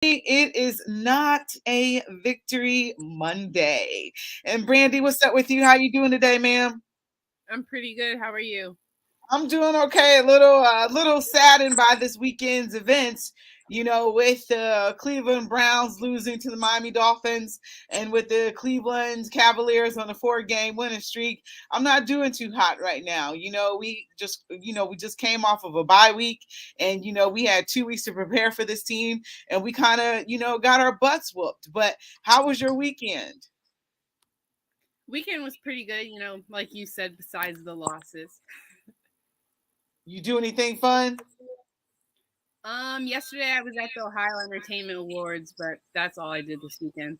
It is not a victory Monday. And Brandy, what's up with you? How you doing today, ma'am? I'm pretty good. How are you? I'm doing okay. A little saddened by this weekend's events. With the Cleveland Browns losing to the Miami Dolphins, and with the Cleveland Cavaliers on a four-game winning streak. I'm not doing too hot right now. We just came off of a bye week, and we had 2 weeks to prepare for this team, and we kind of got our butts whooped. But how was your weekend? Weekend was pretty good, like you said, besides the losses. You do anything fun? Yesterday I was at the Ohio Entertainment Awards, but that's all I did this weekend.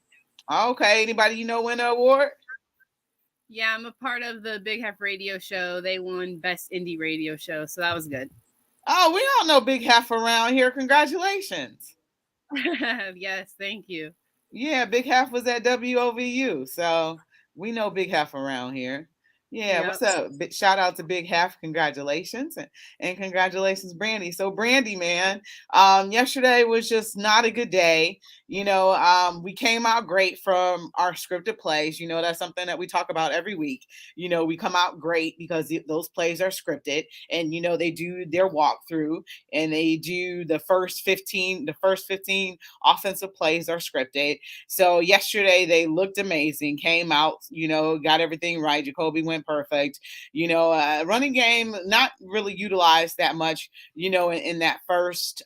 Okay, anybody win the award? Yeah, I'm a part of the Big Half Radio Show. They won Best Indie Radio Show, so that was good. Oh, we all know Big Half around here. Congratulations. Yes, thank you. Yeah, Big Half was at WOVU, so we know Big Half around here. Yeah, Yep. what's up? Shout out to Big Half. Congratulations. And congratulations, Brandy. So, Brandy, man, yesterday was just not a good day. We came out great from our scripted plays. That's something that we talk about every week. We come out great because those plays are scripted, and, they do their walkthrough, and they do the first 15 offensive plays are scripted. So yesterday they looked amazing, came out, got everything right. Jacoby went perfect. Running game not really utilized that much, in that first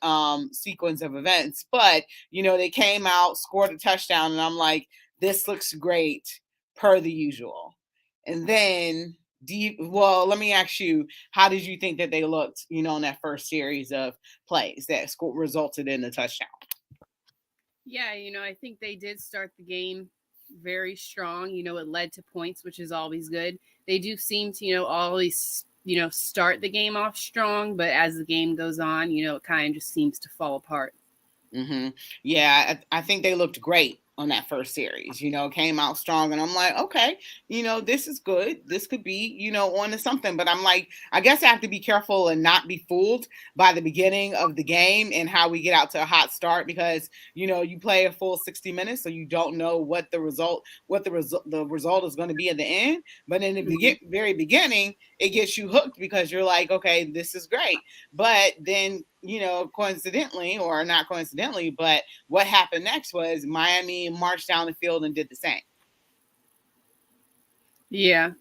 sequence of events, but they came out, scored a touchdown, and I'm like, this looks great per the usual. And then well, let me ask you, how did you think that they looked, in that first series of plays that resulted in the touchdown? Yeah, I think they did start the game very strong. It led to points, which is always good. They do seem to, always, start the game off strong, but as the game goes on, it kind of just seems to fall apart. hmm Yeah, I think they looked great on that first series. Came out strong, and I'm like, okay, this is good. This could be, on to something. But I'm like, I guess I have to be careful and not be fooled by the beginning of the game and how we get out to a hot start, because you play a full 60 minutes, so you don't know what the result is going to be at the end. But in the Mhm. very beginning, it gets you hooked because you're like, okay, this is great. But then, coincidentally or not coincidentally, but what happened next was Miami marched down the field and did the same. Yeah,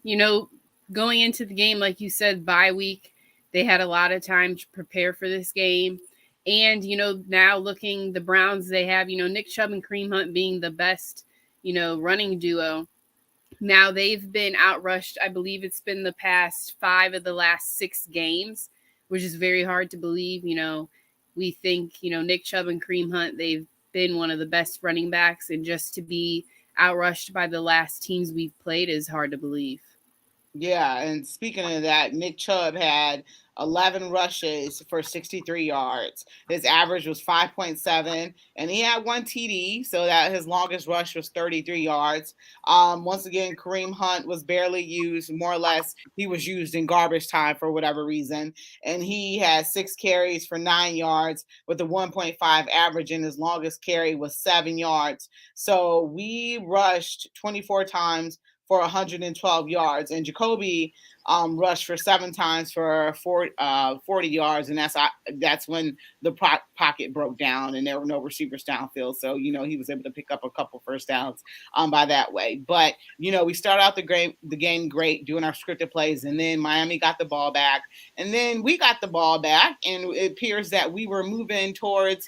going into the game, like you said, bye week, they had a lot of time to prepare for this game. And, now looking the Browns, they have, Nick Chubb and Kareem Hunt being the best, running duo. Now they've been outrushed. I believe it's been the past 5 of the last 6 games, which is very hard to believe. We think, Nick Chubb and Kareem Hunt, they've been one of the best running backs. And just to be outrushed by the last teams we've played is hard to believe. Yeah, and speaking of that, Nick Chubb had 11 rushes for 63 yards. His average was 5.7, and he had one TD, so that his longest rush was 33 yards. Once again, Kareem Hunt was barely used, more or less. He was used in garbage time for whatever reason, and he had 6 carries for 9 yards with a 1.5 average, and his longest carry was 7 yards. So we rushed 24 times for 112 yards, and Jacoby rushed for 7 times for 40 yards, and that's when the pocket broke down and there were no receivers downfield. So he was able to pick up a couple first downs by that way. But we start out the game great doing our scripted plays, and then Miami got the ball back, and then we got the ball back, and it appears that we were moving towards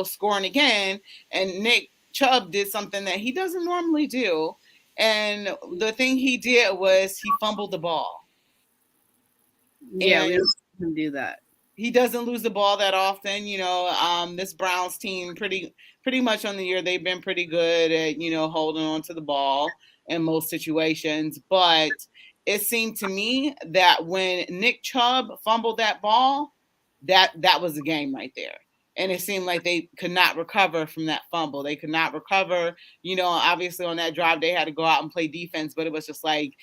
scoring again, and Nick Chubb did something that he doesn't normally do, and the thing he did was he fumbled the ball. Yeah, we And don't do that. he doesn't lose the ball that often. This Browns team pretty much on the year, they've been pretty good at holding on to the ball in most situations. But it seemed to me that when Nick Chubb fumbled that ball, that was the game right there. And it seemed like they could not recover from that fumble. They could not recover. Obviously on that drive they had to go out and play defense, but it was just like,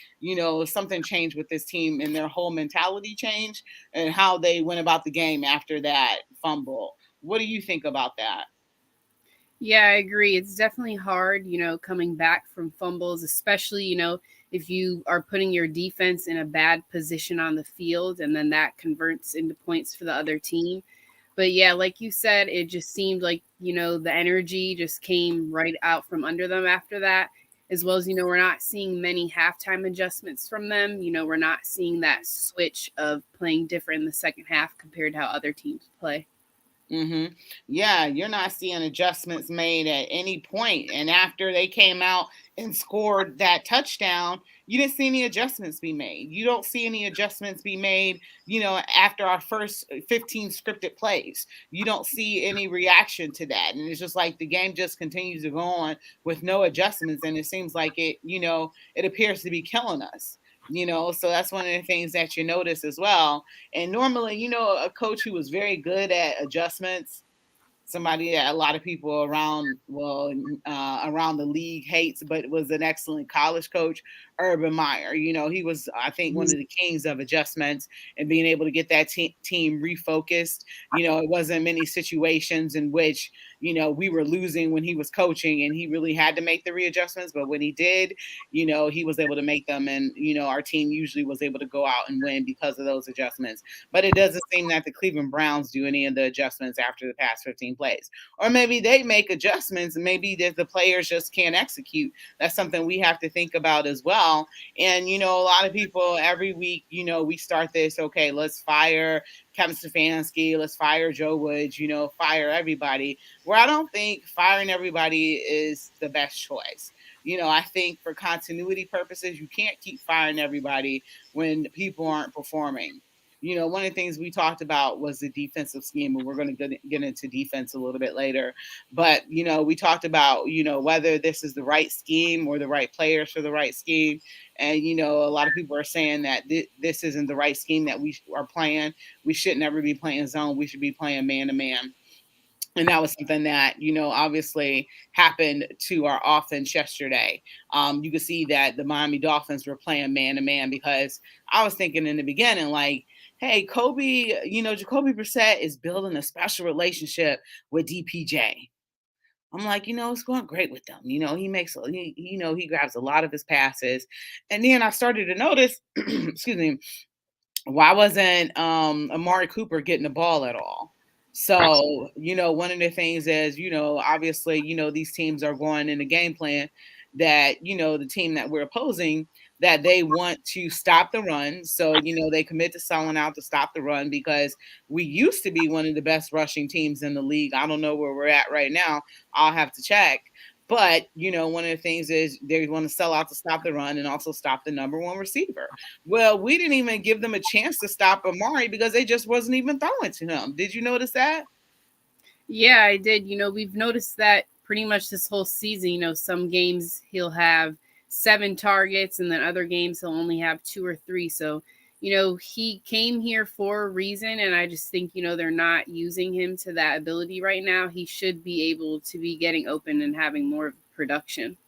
something changed with this team, and their whole mentality changed and how they went about the game after that fumble. What do you think about that? Yeah, I agree. It's definitely hard, coming back from fumbles, especially, if you are putting your defense in a bad position on the field and then that converts into points for the other team. But yeah, like you said, it just seemed like, the energy just came right out from under them after that. As well as, we're not seeing many halftime adjustments from them. We're not seeing that switch of playing different in the second half compared to how other teams play. Mm-hmm. Yeah, you're not seeing adjustments made at any point. And after they came out and scored that touchdown, you didn't see any adjustments be made. You don't see any adjustments be made, after our first 15 scripted plays. You don't see any reaction to that. And it's just like the game just continues to go on with no adjustments. And it seems like it appears to be killing us. So that's one of the things that you notice as well. And normally, a coach who was very good at adjustments, somebody that a lot of people around the league hates, but was an excellent college coach, Urban Meyer. He was, I think, one of the kings of adjustments and being able to get that team refocused. It wasn't many situations in which we were losing when he was coaching and he really had to make the readjustments, but when he did, he was able to make them, and our team usually was able to go out and win because of those adjustments. But it doesn't seem that the Cleveland Browns do any of the adjustments after the past 15 plays. Or maybe they make adjustments and maybe the players just can't execute. That's something we have to think about as well. And, a lot of people every week, we start this, okay, let's fire Kevin Stefanski, let's fire Joe Woods, fire everybody. Where I don't think firing everybody is the best choice. I think for continuity purposes, you can't keep firing everybody when people aren't performing. One of the things we talked about was the defensive scheme, and we're going to get into defense a little bit later. But, we talked about, whether this is the right scheme or the right players for the right scheme. And, a lot of people are saying that this isn't the right scheme that we are playing. We should never be playing zone. We should be playing man to man. And that was something that, obviously happened to our offense yesterday. You could see that the Miami Dolphins were playing man to man because I was thinking in the beginning, like, hey, Jacoby Brissett is building a special relationship with DPJ. I'm like, it's going great with them. He makes, he grabs a lot of his passes. And then I started to notice, excuse me, why wasn't Amari Cooper getting the ball at all? So, one of the things is, obviously, these teams are going in a game plan that, the team that we're opposing, that they want to stop the run. So, they commit to selling out to stop the run because we used to be one of the best rushing teams in the league. I don't know where we're at right now. I'll have to check. But, one of the things is they want to sell out to stop the run and also stop the number one receiver. Well, we didn't even give them a chance to stop Amari because they just wasn't even throwing to him. Did you notice that? Yeah, I did. We've noticed that pretty much this whole season. Some games he'll have 7 targets, and then other games he'll only have 2 or 3. So, he came here for a reason, and I just think, they're not using him to that ability right now. He should be able to be getting open and having more production.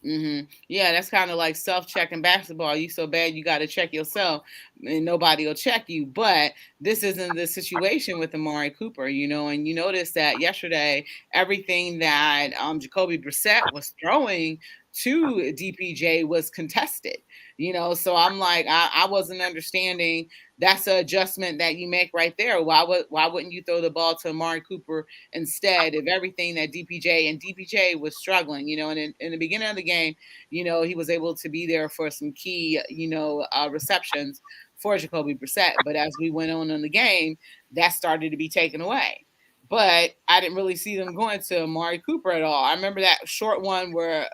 Yeah, that's kind of like self-checking basketball. You so bad you got to check yourself, and nobody will check you. But this isn't the situation with Amari Cooper, And you notice that yesterday, everything that Jacoby Brissett was throwing to DPJ was contested. So I'm like, I wasn't understanding. That's an adjustment that you make right there. Why wouldn't you throw the ball to Amari Cooper instead of everything that DPJ was struggling, and in the beginning of the game, he was able to be there for some key, receptions for Jacoby Brissett. But as we went on in the game, that started to be taken away. But I didn't really see them going to Amari Cooper at all. I remember that short one where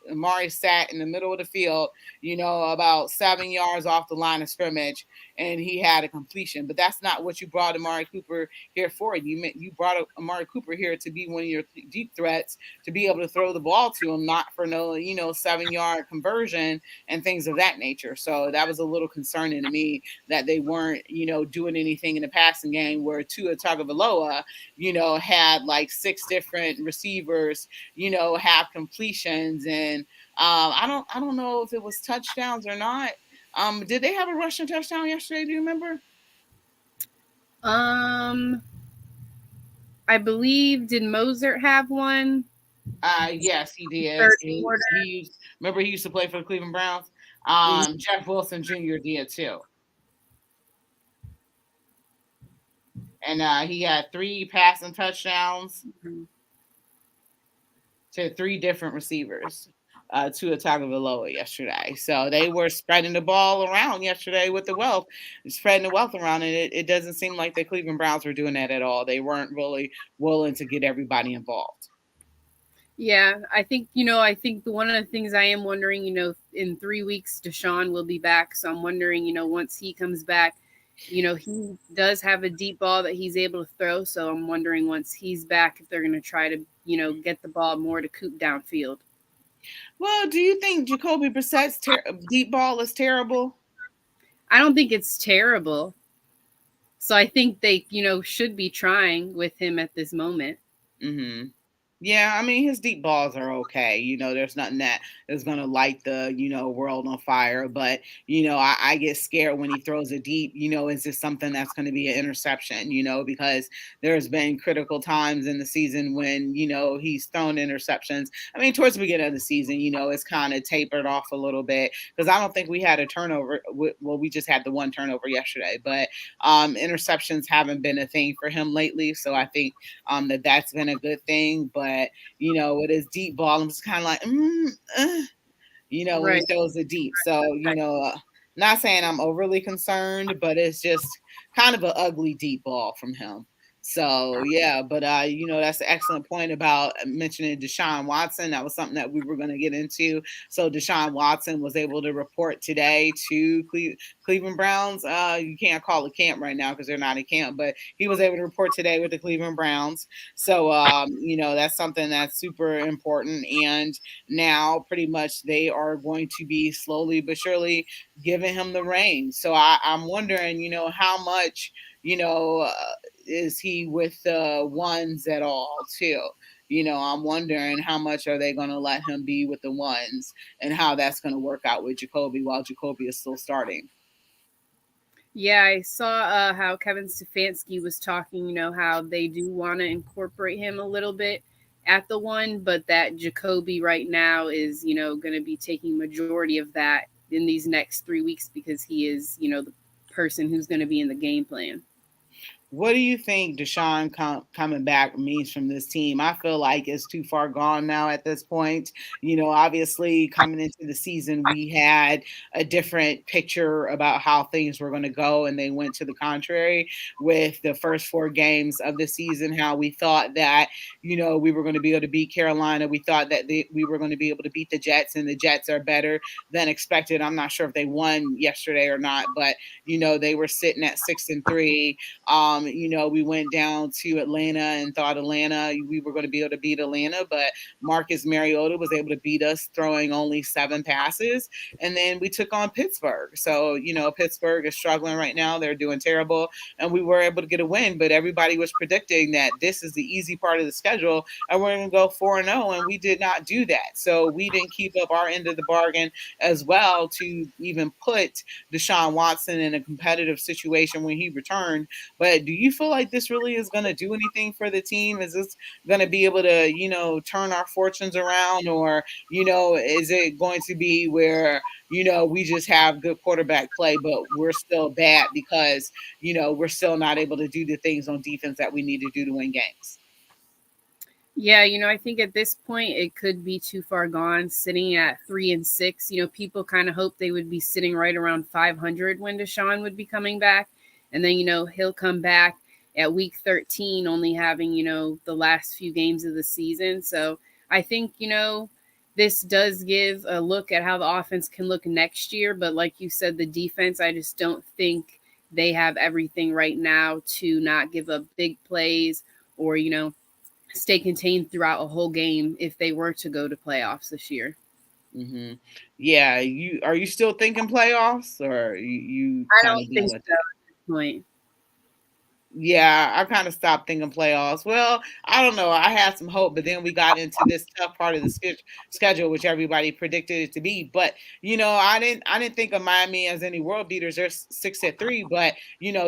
Amari sat in the middle of the field, about 7 yards off the line of scrimmage, and he had a completion. But that's not what you brought Amari Cooper here for. You brought Amari Cooper here to be one of your deep threats, to be able to throw the ball to him, not for no 7-yard conversion and things of that nature. So that was a little concerning to me that they weren't doing anything in the passing game where Tua Tagovailoa had like 6 different receivers have completions. And I don't know if it was touchdowns or not. Did they have a rushing touchdown yesterday? Do you remember? Um, I believe, did Mozart have one? Yes, he did. Third quarter. Remember he used to play for the Cleveland Browns. Jeff Wilson Jr. did too, and he had 3 passing touchdowns Mhm. to 3 different receivers. To Tagovailoa yesterday, so they were spreading the ball around yesterday with the wealth, spreading the wealth around, and it doesn't seem like the Cleveland Browns were doing that at all. They weren't really willing to get everybody involved. Yeah, I think one of the things I am wondering, in 3 weeks, Deshaun will be back. So I'm wondering, once he comes back, he does have a deep ball that he's able to throw. So I'm wondering once he's back, if they're going to try to, get the ball more to Coop downfield. Well, do you think Jacoby Brissett's deep ball is terrible? I don't think it's terrible. So I think they, should be trying with him at this moment. Mm-hmm. Yeah, I mean his deep balls are okay. There's nothing that is gonna light the world on fire. But I get scared when he throws it deep. Is this something that's going to be an interception? Because there's been critical times in the season when he's thrown interceptions. I mean, towards the beginning of the season, it's kind of tapered off a little bit because I don't think we had a turnover. Well, we just had the one turnover yesterday, but interceptions haven't been a thing for him lately. So I think that's been a good thing. But with his deep ball, I'm just kind of like, when he Right. throws it deep. So not saying I'm overly concerned, but it's just kind of an ugly deep ball from him. So yeah, but that's an excellent point about mentioning Deshaun Watson. That was something that we were going to get into. So Deshaun Watson was able to report today to Cleveland Browns. You can't call it camp right now because they're not in camp, but he was able to report today with the Cleveland Browns. So that's something that's super important. And now pretty much they are going to be slowly but surely giving him the reins. So I'm wondering, how much, is he with the ones at all too? I'm wondering how much are they going to let him be with the ones and how that's going to work out with Jacoby while Jacoby is still starting. Yeah, I saw how Kevin Stefanski was talking, how they do want to incorporate him a little bit at the one, but that Jacoby right now is, going to be taking majority of that in these next 3 weeks because he is, the person who's going to be in the game plan. What do you think Deshaun coming back means from this team? I feel like it's too far gone now at this point. Obviously, coming into the season, we had a different picture about how things were going to go, and they went to the contrary with the first 4 games of the season. How we thought that, we were going to be able to beat Carolina. We thought that we were going to be able to beat the Jets, and the Jets are better than expected. I'm not sure if they won yesterday or not, but, they were sitting at 6-3. We went down to Atlanta and thought Atlanta, we were going to be able to beat Atlanta, but Marcus Mariota was able to beat us throwing only 7 passes. And then we took on Pittsburgh. So, Pittsburgh is struggling right now. They're doing terrible. And we were able to get a win, but everybody was predicting that this is the easy part of the schedule and we're going to go 4-0. And we did not do that. So we didn't keep up our end of the bargain as well to even put Deshaun Watson in a competitive situation when he returned. But do you feel like this really is going to do anything for the team? Is this going to be able to, turn our fortunes around? Or, is it going to be where, we just have good quarterback play, but we're still bad because, we're still not able to do the things on defense that we need to do to win games? Yeah, I think at this point it could be too far gone. Sitting at 3-6, people kind of hope they would be sitting right around 500 when Deshaun would be coming back, and then he'll come back at week 13, only having the last few games of the season. So I think this does give a look at how the offense can look next year. But like you said, the defense, I just don't think they have everything right now to not give up big plays or stay contained throughout a whole game if they were to go to playoffs this year. Mm-hmm. Yeah, are you still thinking playoffs, or you I kind don't of think done so with at this point. Yeah, I kind of stopped thinking playoffs. Well, I don't know. I had some hope, but then we got into this tough part of the schedule, which everybody predicted it to be. But I didn't think of Miami as any world beaters. They're 6-3, but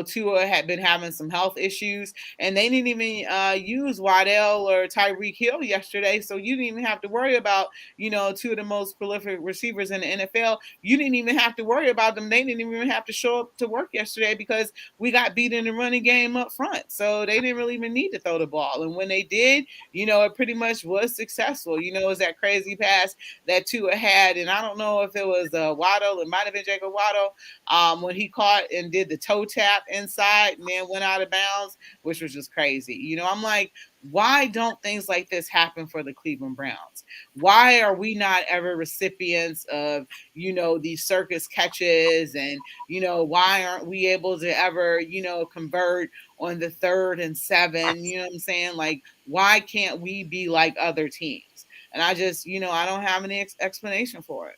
Tua had been having some health issues, and they didn't even use Waddell or Tyreek Hill yesterday. So you didn't even have to worry about two of the most prolific receivers in the NFL. You didn't even have to worry about them. They didn't even have to show up to work yesterday because we got beat in the running game up front. So they didn't really even need to throw the ball. And when they did, it pretty much was successful. It was that crazy pass that Tua had. And I don't know if it was Waddle, it might have been Jacob Waddle, when he caught and did the toe tap inside and then went out of bounds, which was just crazy. I'm like, why don't things like this happen for the Cleveland Browns? Why are we not ever recipients of, these circus catches? And, why aren't we able to ever, convert on the 3rd and 7? You know what I'm saying? Like, why can't we be like other teams? And I just, I don't have any explanation for it.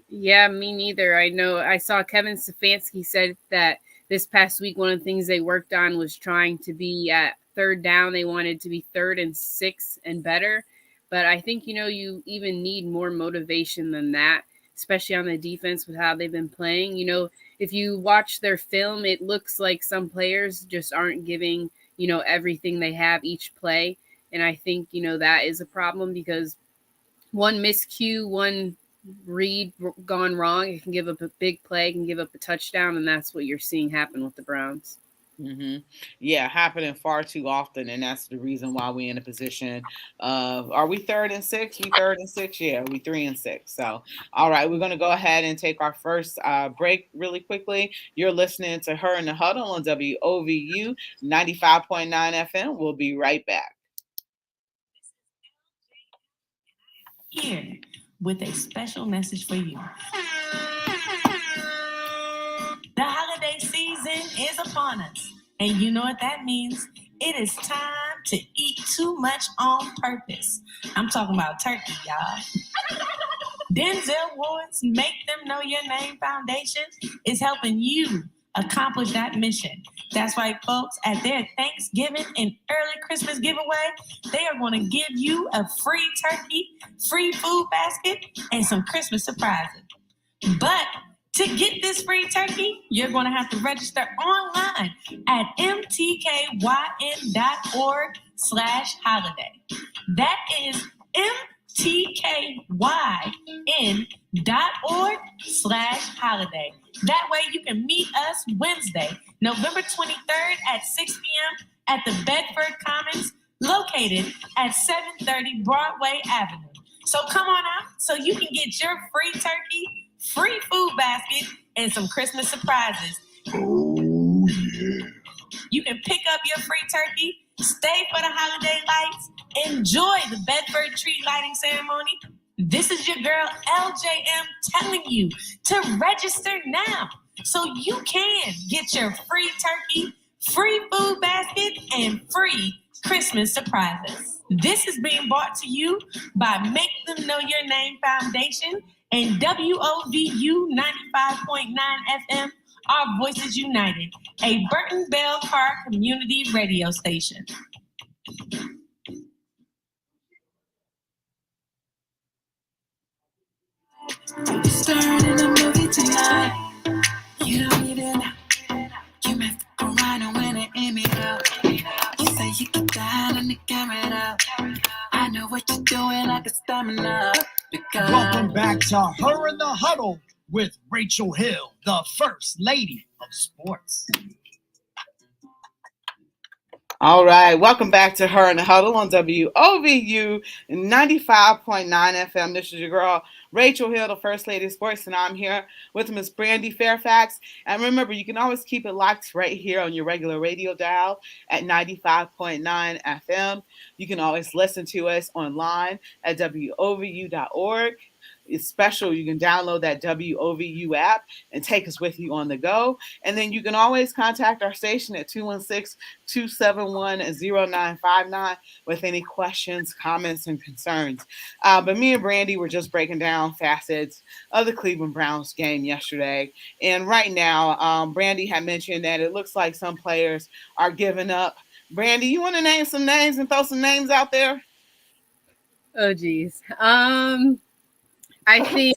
Yeah, me neither. I know I saw Kevin Stefanski said that this past week one of the things they worked on was trying to be at third down. They wanted to be 3rd and 6 and better. But I think, you even need more motivation than that, especially on the defense with how they've been playing. If you watch their film, it looks like some players just aren't giving, everything they have each play. And I think, that is a problem because one miscue, one read gone wrong, it can give up a big play, can give up a touchdown, and that's what you're seeing happen with the Browns. Yeah, happening far too often, and that's the reason why we're in a position of, are we 3rd and 6? We 3rd and 6, yeah, we 3-6. So, all right, we're gonna go ahead and take our first break really quickly. You're listening to Her in the Huddle on WOVU 95.9 FM. We'll be right back. Here with a special message for you. The holiday season is upon us, and you know what that means. It is time to eat too much on purpose. I'm talking about turkey, y'all. Denzel Ward's Make Them Know Your Name Foundation is helping you accomplish that mission. That's right, folks. At their Thanksgiving and early Christmas giveaway, they are going to give you a free turkey, free food basket, and some Christmas surprises. But to get this free turkey, you're going to have to register online at mtkyn.org/holiday. That is mtkyn.org/holiday. That way you can meet us Wednesday, November 23rd at 6 p.m. at the Bedford Commons, located at 730 Broadway Avenue. So come on out so you can get your free turkey, free food basket, and some Christmas surprises. Oh, yeah. You can pick up your free turkey, stay for the holiday lights, enjoy the Bedford tree lighting ceremony. This is your girl, LJM, telling you to register now so you can get your free turkey, free food basket, and free Christmas surprises. This is being brought to you by Make Them Know Your Name Foundation and WOVU 95.9 FM, Our Voices United, a Burton Bell Carr community radio station. Starting a movie tonight. You don't need it. You may fuck around and win it in me up. You say you can die and the camera. I know what you're doing, I can stamina. Welcome back to Her in the Huddle with Rachel Hill, the First Lady of Sports. All right, welcome back to Her in the Huddle on WOVU 95.9 FM. This is your girl, Rachel Hill, the First Lady of Sports, and I'm here with Miss Brandy Fairfax. And remember, you can always keep it locked right here on your regular radio dial at 95.9 FM. You can always listen to us online at WOVU.org. It's special. You can download that WOVU app and take us with you on the go. And then you can always contact our station at 216-271-0959 with any questions, comments, and concerns. But me and Brandy were just breaking down facets of the Cleveland Browns game yesterday. And right now, Brandy had mentioned that it looks like some players are giving up. Brandy, you want to name some names and throw some names out there? Oh, geez. I think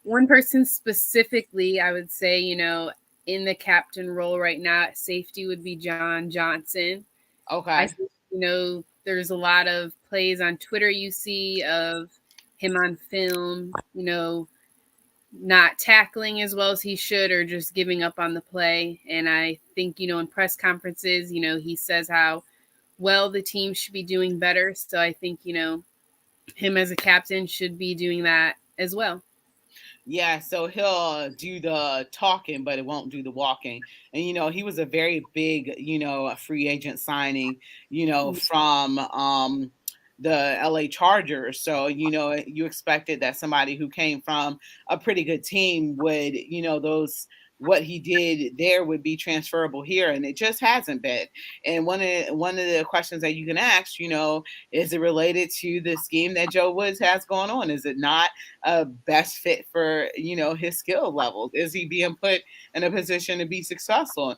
one person specifically, I would say, in the captain role right now at safety would be John Johnson. I Okay. think, there's a lot of plays on Twitter you see of him on film, not tackling as well as he should or just giving up on the play. And I think, in press conferences, he says how well the team should be doing better. So I think, him as a captain should be doing that as well. Yeah, so he'll do the talking, but it won't do the walking. And he was a very big, a free agent signing, from the LA Chargers. So, you expected that somebody who came from a pretty good team would, those what he did there would be transferable here, and it just hasn't been. And one of the questions that you can ask, is it related to the scheme that Joe Woods has going on? Is it not a best fit for his skill levels? Is he being put in a position to be successful?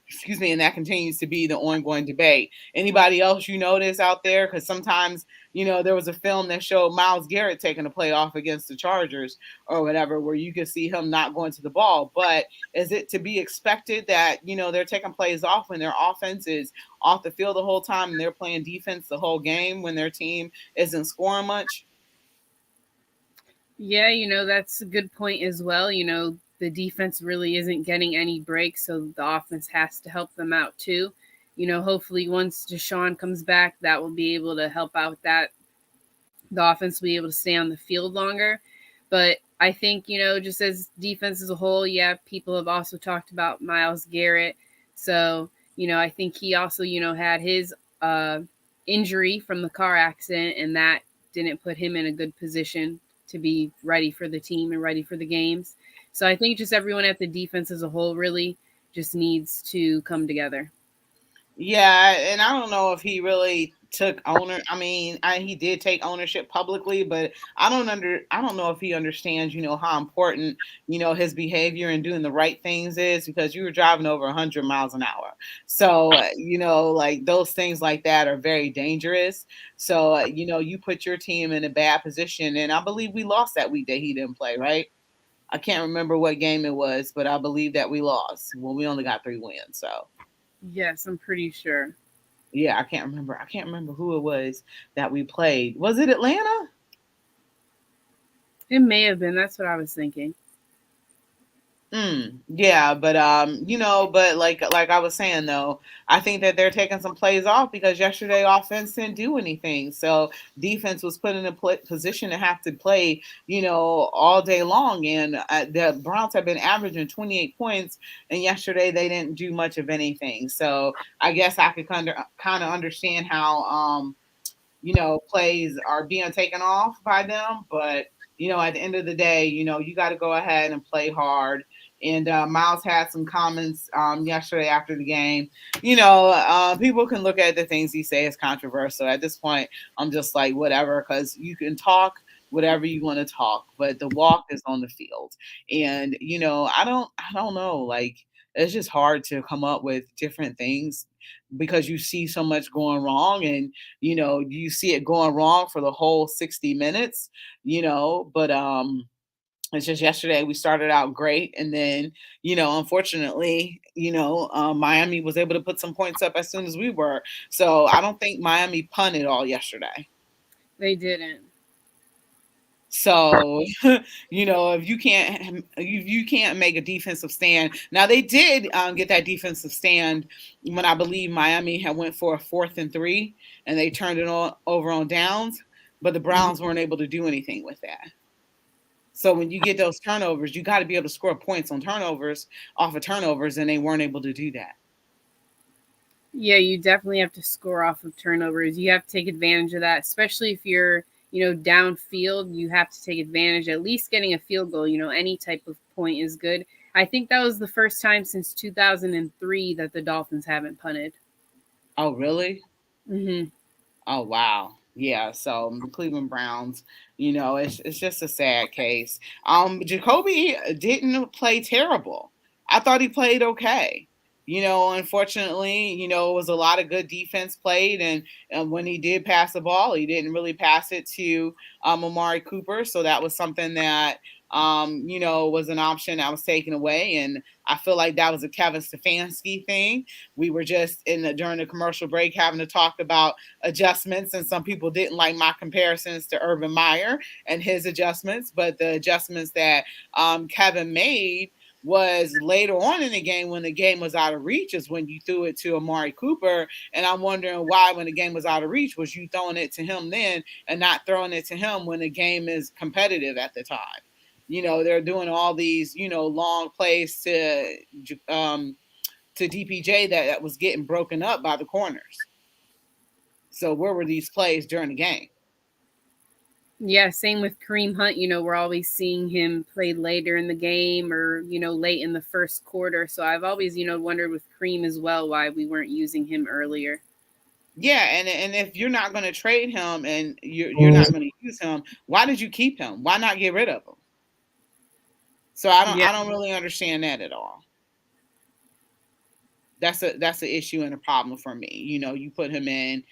Excuse me, and that continues to be the ongoing debate. Anybody else you notice out there? Because sometimes, there was a film that showed Myles Garrett taking a play off against the Chargers or whatever, where you could see him not going to the ball. But is it to be expected that, they're taking plays off when their offense is off the field the whole time and they're playing defense the whole game when their team isn't scoring much? Yeah, that's a good point as well. The defense really isn't getting any breaks, so the offense has to help them out too. Hopefully once Deshaun comes back, that will be able to help out that the offense will be able to stay on the field longer. But I think, just as defense as a whole, yeah, people have also talked about Myles Garrett. So, I think he also, had his injury from the car accident, and that didn't put him in a good position to be ready for the team and ready for the games. So I think just everyone at the defense as a whole really just needs to come together. Yeah, and I don't know if he really took owner. I mean, he did take ownership publicly, but I don't know if he understands, how important, his behavior and doing the right things is, because you were driving over 100 miles an hour. So, like those things like that are very dangerous. So, you put your team in a bad position, and I believe we lost that week that he didn't play, right? I can't remember what game it was, but I believe that we lost. Well, we only got 3 wins, so. Yes, I'm pretty sure. Yeah, I can't remember. I can't remember who it was that we played. Was it Atlanta? It may have been. That's what I was thinking. Yeah, but but like I was saying though, I think that they're taking some plays off because yesterday offense didn't do anything. So defense was put in a position to have to play, all day long. And the Browns have been averaging 28 points, and yesterday they didn't do much of anything. So I guess I could kind of understand how plays are being taken off by them. But, at the end of the day, you got to go ahead and play hard. And Miles had some comments yesterday after the game. People can look at the things he says as controversial. At this point, I'm just like, whatever, because you can talk whatever you want to talk, but the walk is on the field. And, I don't know, like, it's just hard to come up with different things because you see so much going wrong, and you see it going wrong for the whole 60 minutes, but it's just yesterday we started out great, and then unfortunately Miami was able to put some points up as soon as we were. So I don't think Miami punted all yesterday. They didn't. So, if you can't make a defensive stand. Now they did get that defensive stand when I believe Miami had went for a 4th and 3, and they turned it over on downs, but the Browns weren't able to do anything with that. So when you get those turnovers, you got to be able to score points on turnovers off of turnovers, and they weren't able to do that. Yeah, you definitely have to score off of turnovers. You have to take advantage of that, especially if you're downfield, you have to take advantage. At least getting a field goal, any type of point is good. I think that was the first time since 2003 that the Dolphins haven't punted. Oh, really? Hmm. Oh, wow. Yeah, so the Cleveland Browns, it's just a sad case. Jacoby didn't play terrible. I thought he played okay. Unfortunately, it was a lot of good defense played, and when he did pass the ball, he didn't really pass it to Amari Cooper. So that was something that was an option that was taken away, and I feel like that was a Kevin Stefanski thing. We were just during the commercial break having to talk about adjustments, and some people didn't like my comparisons to Urban Meyer and his adjustments, but the adjustments that Kevin made was later on in the game when the game was out of reach is when you threw it to Amari Cooper. And I'm wondering why, when the game was out of reach, was you throwing it to him then and not throwing it to him when the game is competitive at the time? They're doing all these, long plays to DPJ that was getting broken up by the corners. So where were these plays during the game? Yeah, same with Kareem Hunt. We're always seeing him play later in the game or, late in the first quarter. So I've always, wondered with Kareem as well why we weren't using him earlier. Yeah, and if you're not going to trade him and you're not going to use him, why did you keep him? Why not get rid of him? So Yeah. I don't really understand that at all. That's an issue and a problem for me. You put him in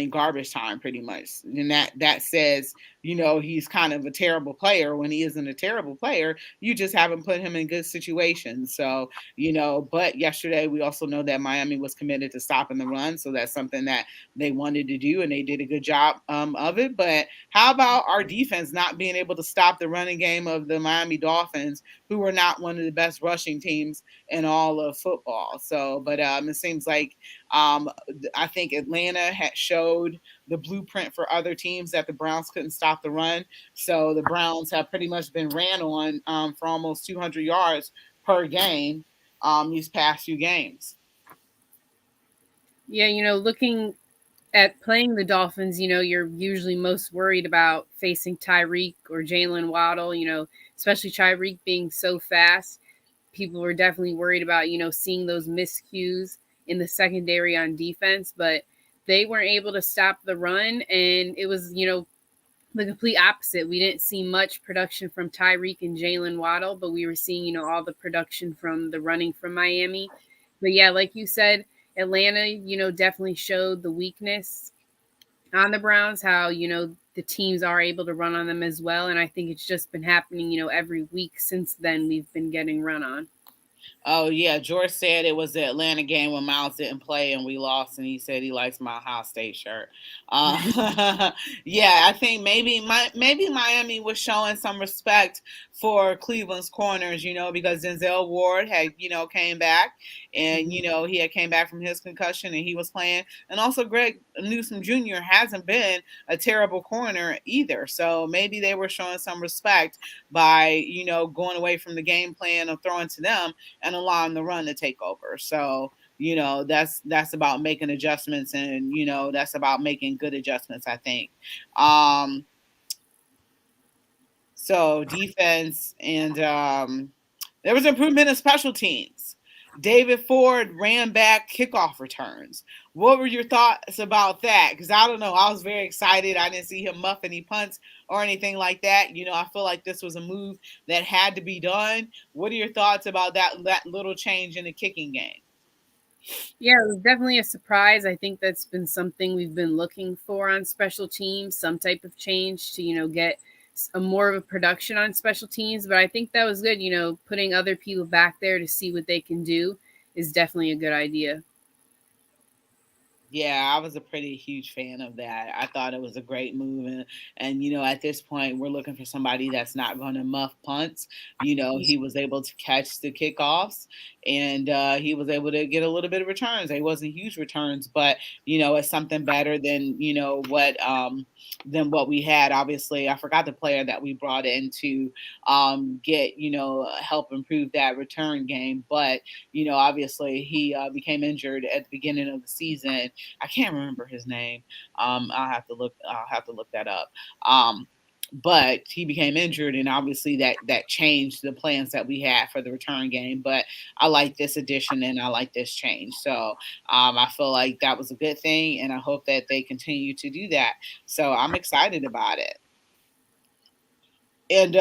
garbage time pretty much. And that says, he's kind of a terrible player when he isn't a terrible player. You just haven't put him in good situations. So, but yesterday we also know that Miami was committed to stopping the run. So that's something that they wanted to do, and they did a good job of it. But how about our defense not being able to stop the running game of the Miami Dolphins, who are not one of the best rushing teams in all of football? So, but it seems like I think Atlanta had showed the blueprint for other teams that the Browns couldn't stop the run. So the Browns have pretty much been ran on for almost 200 yards per game these past few games. Yeah, looking at playing the Dolphins, you're usually most worried about facing Tyreek or Jalen Waddle, especially Tyreek being so fast. People were definitely worried about, seeing those miscues in the secondary on defense, but they weren't able to stop the run. And it was, the complete opposite. We didn't see much production from Tyreek and Jalen Waddle, but we were seeing, all the production from the running from Miami. But yeah, like you said, Atlanta, definitely showed the weakness on the Browns, how, the teams are able to run on them as well. And I think it's just been happening, every week since then we've been getting run on. Oh yeah, George said it was the Atlanta game when Miles didn't play and we lost, and he said he likes my Ohio State shirt. Yeah, I think maybe Miami was showing some respect for Cleveland's corners, because Denzel Ward had came back, and he had came back from his concussion and he was playing, and also Greg Newsome Jr. hasn't been a terrible corner either. So maybe they were showing some respect by going away from the game plan of throwing to them and allowing the run to take over. So that's about making adjustments, and that's about making good adjustments, I think. So defense, and there was improvement in special teams. David Ford ran back kickoff returns. What were your thoughts about that? Because I don't know, I was very excited. I didn't see him muff any punts or anything like that. I feel like this was a move that had to be done. What are your thoughts about that little change in the kicking game? Yeah, it was definitely a surprise. I think that's been something we've been looking for on special teams, some type of change to, get a more of a production on special teams. But I think that was good. Putting other people back there to see what they can do is definitely a good idea. Yeah, I was a pretty huge fan of that. I thought it was a great move, and at this point, we're looking for somebody that's not going to muff punts. He was able to catch the kickoffs, and he was able to get a little bit of returns. They wasn't huge returns, but it's something better than what than what we had. Obviously, I forgot the player that we brought in to get, help improve that return game. But, obviously he became injured at the beginning of the season. I can't remember his name. I'll have to look that up. But he became injured, and obviously that changed the plans that we had for the return game. But I like this addition, and I like this change. So I feel like that was a good thing, and I hope that they continue to do that. So I'm excited about it. And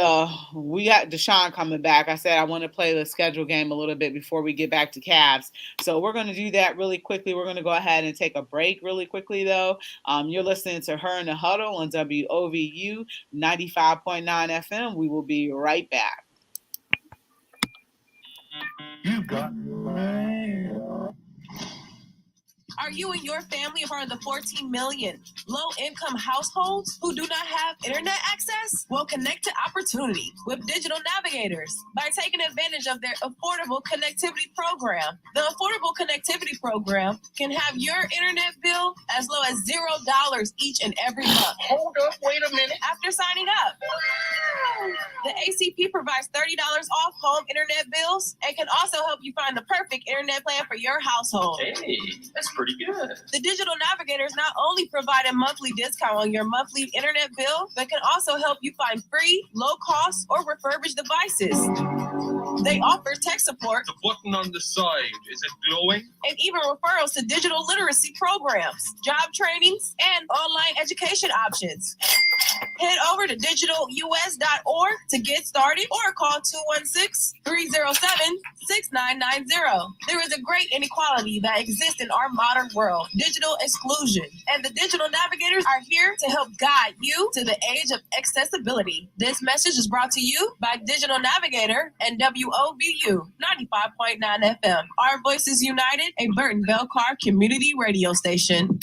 we got Deshaun coming back. I said I want to play the schedule game a little bit before we get back to Cavs. So we're going to do that really quickly. We're going to go ahead and take a break really quickly, though. You're listening to Her in the Huddle on WOVU 95.9 FM. We will be right back. You got Are you and your family a part of the 14 million low-income households who do not have internet access? Well, connect to opportunity with Digital Navigators by taking advantage of their Affordable Connectivity Program. The Affordable Connectivity Program can have your internet bill as low as $0 each and every month. Hold up, wait a minute. After signing up. The ACP provides $30 off home internet bills and can also help you find the perfect internet plan for your household. Hey, that's pretty good. The Digital Navigators not only provide a monthly discount on your monthly internet bill, but can also help you find free, low-cost, or refurbished devices. They offer tech support. The button on the side, is it glowing? And even referrals to digital literacy programs, job trainings, and online education options. Head over to digitalus.org to get started or call 216-307-6990. There is a great inequality that exists in our modern world, digital exclusion. And the Digital Navigators are here to help guide you to the age of accessibility. This message is brought to you by Digital Navigator and WOVU 95.9 FM. Our Voices United, a Burton Belcar community radio station.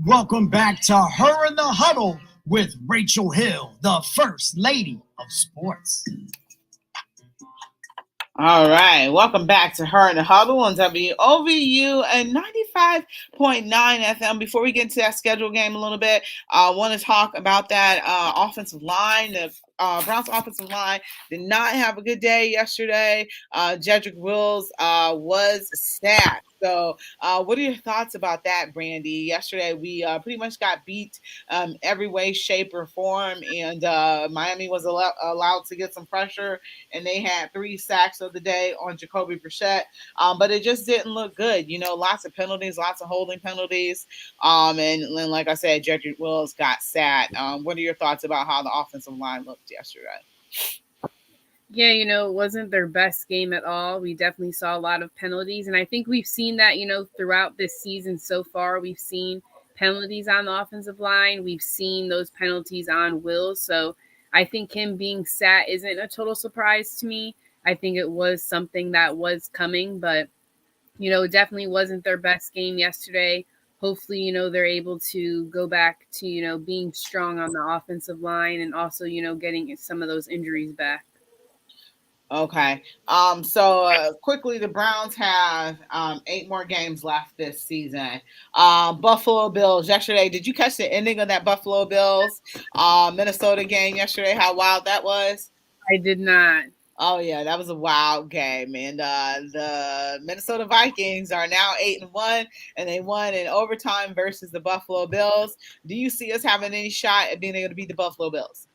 Welcome back to Her in the Huddle with Rachel Hill, the First Lady of Sports. All right, welcome back to Her in the Huddle on WOVU and 95.9 FM. Before we get into that schedule game a little bit, I want to talk about that offensive line. The Browns offensive line did not have a good day yesterday. Jedrick Wills was sacked. So what are your thoughts about that, Brandy? Yesterday, we pretty much got beat every way, shape, or form, and Miami was allowed to get some pressure, and they had 3 sacks of the day on Jacoby Brissett, but it just didn't look good. Lots of penalties, lots of holding penalties, and like I said, Jedrick Wills got sacked. What are your thoughts about how the offensive line looked yesterday? Yeah, it wasn't their best game at all. We definitely saw a lot of penalties. And I think we've seen that, throughout this season so far. We've seen penalties on the offensive line. We've seen those penalties on Will. So I think him being sat isn't a total surprise to me. I think it was something that was coming. But, it definitely wasn't their best game yesterday. Hopefully, they're able to go back to, being strong on the offensive line and also, getting some of those injuries back. Okay. So quickly, the Browns have 8 more games left this season. Buffalo Bills yesterday. Did you catch the ending of that Buffalo Bills Minnesota game yesterday? How wild that was? I did not. Oh yeah, that was a wild game, and the Minnesota Vikings are now 8-1, and they won in overtime versus the Buffalo Bills. Do you see us having any shot at being able to beat the Buffalo Bills?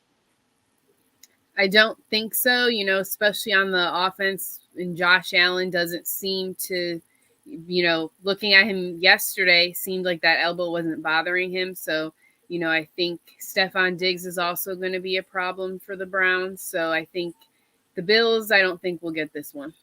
I don't think so, especially on the offense. And Josh Allen doesn't seem to, looking at him yesterday, seemed like that elbow wasn't bothering him. So, I think Stephon Diggs is also going to be a problem for the Browns. So I think the Bills, I don't think we'll get this one.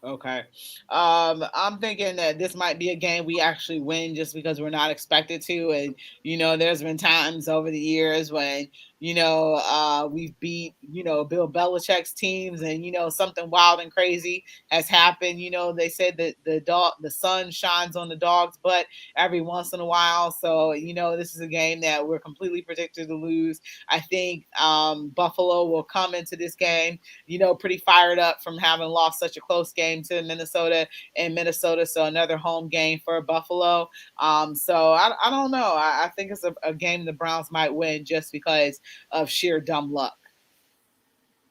Okay. I'm thinking that this might be a game we actually win just because we're not expected to. And, there's been times over the years when, We've beat, Bill Belichick's teams, and something wild and crazy has happened. They said that the sun shines on the dog's butt every once in a while. So this is a game that we're completely predicted to lose. I think Buffalo will come into this game, pretty fired up from having lost such a close game to Minnesota in Minnesota. So another home game for Buffalo. So I don't know. I think it's a game the Browns might win just because of sheer dumb luck.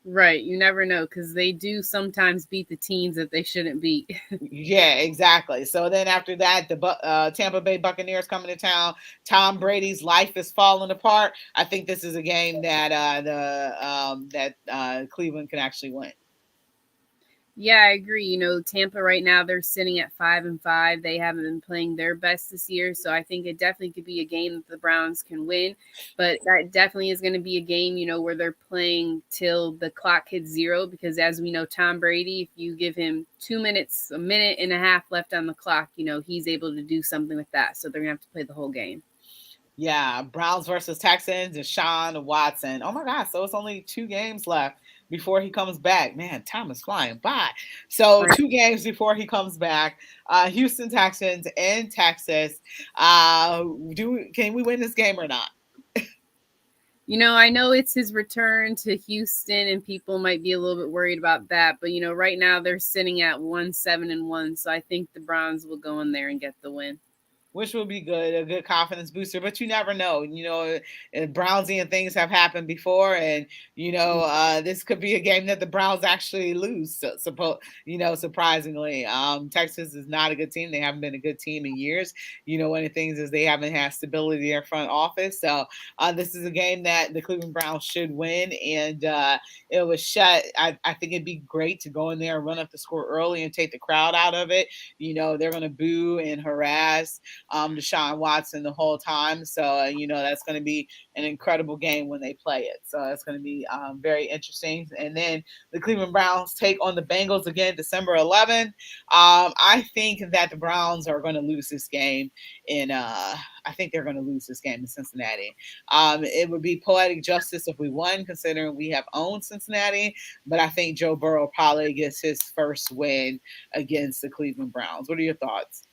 Right. You never know because they do sometimes beat the teams that they shouldn't beat. Yeah, exactly. So then after that, the Tampa Bay Buccaneers coming to town. Tom Brady's life is falling apart. I think this is a game that Cleveland can actually win. Yeah, I agree. Tampa right now they're sitting at 5-5. They haven't been playing their best this year, so I think it definitely could be a game that the Browns can win. But that definitely is going to be a game, where they're playing till the clock hits zero. Because as we know, Tom Brady, if you give him 2 minutes, a minute and a half left on the clock, he's able to do something with that. So they're gonna have to play the whole game. Yeah, Browns versus Texans, Deshaun Watson. Oh my God, so it's only 2 games left before he comes back. Man, time is flying by. So Right. 2 games before he comes back. Houston Texans in Texas. Can we win this game or not? I know it's his return to Houston, and people might be a little bit worried about that. But right now they're sitting at 1-7-1, so I think the Browns will go in there and get the win. Which will be good, a good confidence booster. But you never know. Brownsian things have happened before, and this could be a game that the Browns actually lose. Surprisingly, Texas is not a good team. They haven't been a good team in years. One of the things is they haven't had stability in their front office. So this is a game that the Cleveland Browns should win, and it was shut. I think it'd be great to go in there and run up the score early and take the crowd out of it. They're going to boo and harass Deshaun Watson the whole time. So, that's going to be an incredible game when they play it. So it's going to be very interesting. And then the Cleveland Browns take on the Bengals again, December 11th. I think that the Browns are going to lose this game I think they're going to lose this game in Cincinnati. It would be poetic justice if we won, considering we have owned Cincinnati. But I think Joe Burrow probably gets his first win against the Cleveland Browns. What are your thoughts?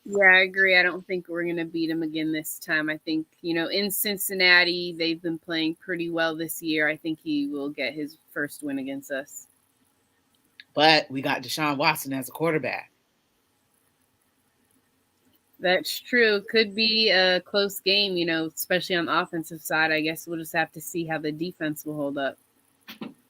Yeah, I agree. I don't think we're going to beat them again this time. I think, in Cincinnati, they've been playing pretty well this year. I think he will get his first win against us. But we got Deshaun Watson as a quarterback. That's true. Could be a close game, especially on the offensive side. I guess we'll just have to see how the defense will hold up.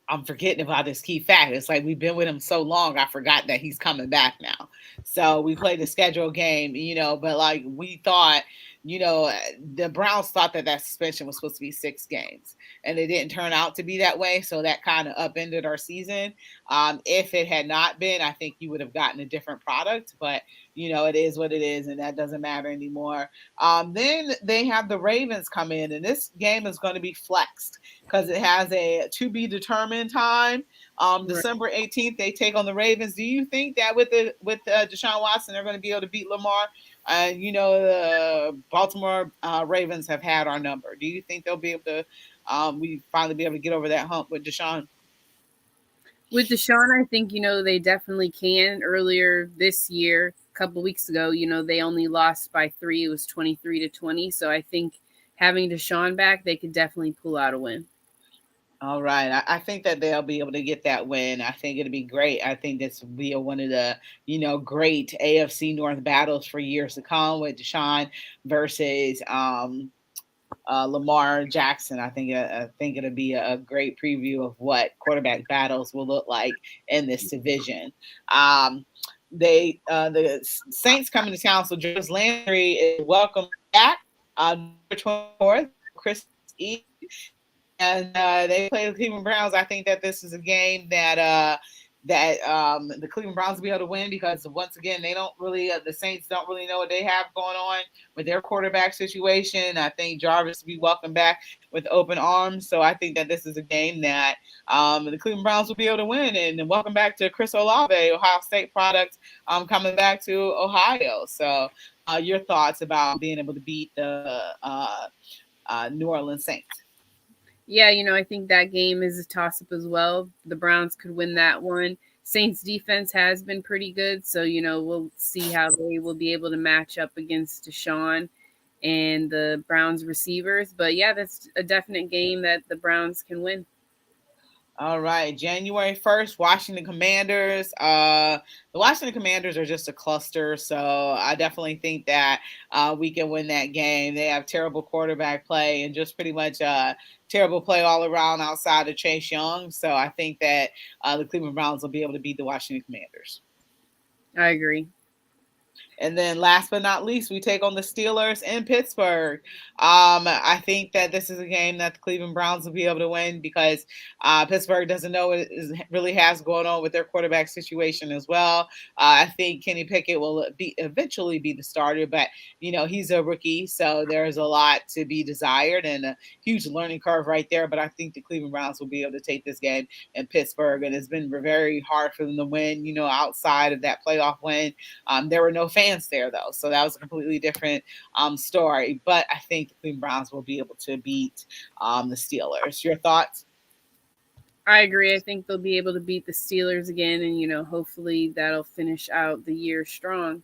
I'm forgetting about this key fact. It's like we've been with him so long, I forgot that he's coming back now. So we played the scheduled game, but like we thought, the Browns thought that suspension was supposed to be 6 games, and it didn't turn out to be that way. So that kind of upended our season. If it had not been, I think you would have gotten a different product, but it is what it is, and that doesn't matter anymore. Then they have the Ravens come in, and this game is going to be flexed because it has a to be determined time. December 18th, they take on the Ravens. Do you think that with Deshaun Watson, they're going to be able to beat Lamar? The Baltimore Ravens have had our number. Do you think they'll be able to? We finally be able to get over that hump with Deshaun? With Deshaun, I think, they definitely can. Earlier this year, a couple weeks ago, they only lost by 3. It was 23-20. So I think having Deshaun back, they could definitely pull out a win. All right. I think that they'll be able to get that win. I think it'll be great. I think this will be one of the, great AFC North battles for years to come with Deshaun versus Lamar Jackson. I think it'll be a great preview of what quarterback battles will look like in this division. The Saints coming to town, so Jarvis Landry is welcome back. November 24th, Christmas Eve, and they play the Cleveland Browns. I think that this is a game that the Cleveland Browns will be able to win because once again the Saints don't really know what they have going on with their quarterback situation. I think Jarvis will be welcomed back with open arms. So I think that this is a game that the Cleveland Browns will be able to win. And welcome back to Chris Olave, Ohio State product, coming back to Ohio. So your thoughts about being able to beat the New Orleans Saints? Yeah, I think that game is a toss up as well. The Browns could win that one. Saints defense has been pretty good, so we'll see how they will be able to match up against Deshaun and the Browns receivers. But yeah, that's a definite game that the Browns can win. All right, January 1st, Washington Commanders. The Washington Commanders are just a cluster, so I definitely think that we can win that game. They have terrible quarterback play and just pretty much terrible play all around outside of Chase Young. So I think that the Cleveland Browns will be able to beat the Washington Commanders. I agree. And then last but not least, we take on the Steelers in Pittsburgh. I think that this is a game that the Cleveland Browns will be able to win because Pittsburgh doesn't know what it really has going on with their quarterback situation as well. I think Kenny Pickett will eventually be the starter, but he's a rookie, so there's a lot to be desired and a huge learning curve right there. But I think the Cleveland Browns will be able to take this game in Pittsburgh, and it's been very hard for them to win. Outside of that playoff win, there were no fans there though, so that was a completely different story. But I think the Cleveland Browns will be able to beat the Steelers. Your thoughts? I agree. I think they'll be able to beat the Steelers again, and hopefully that'll finish out the year strong.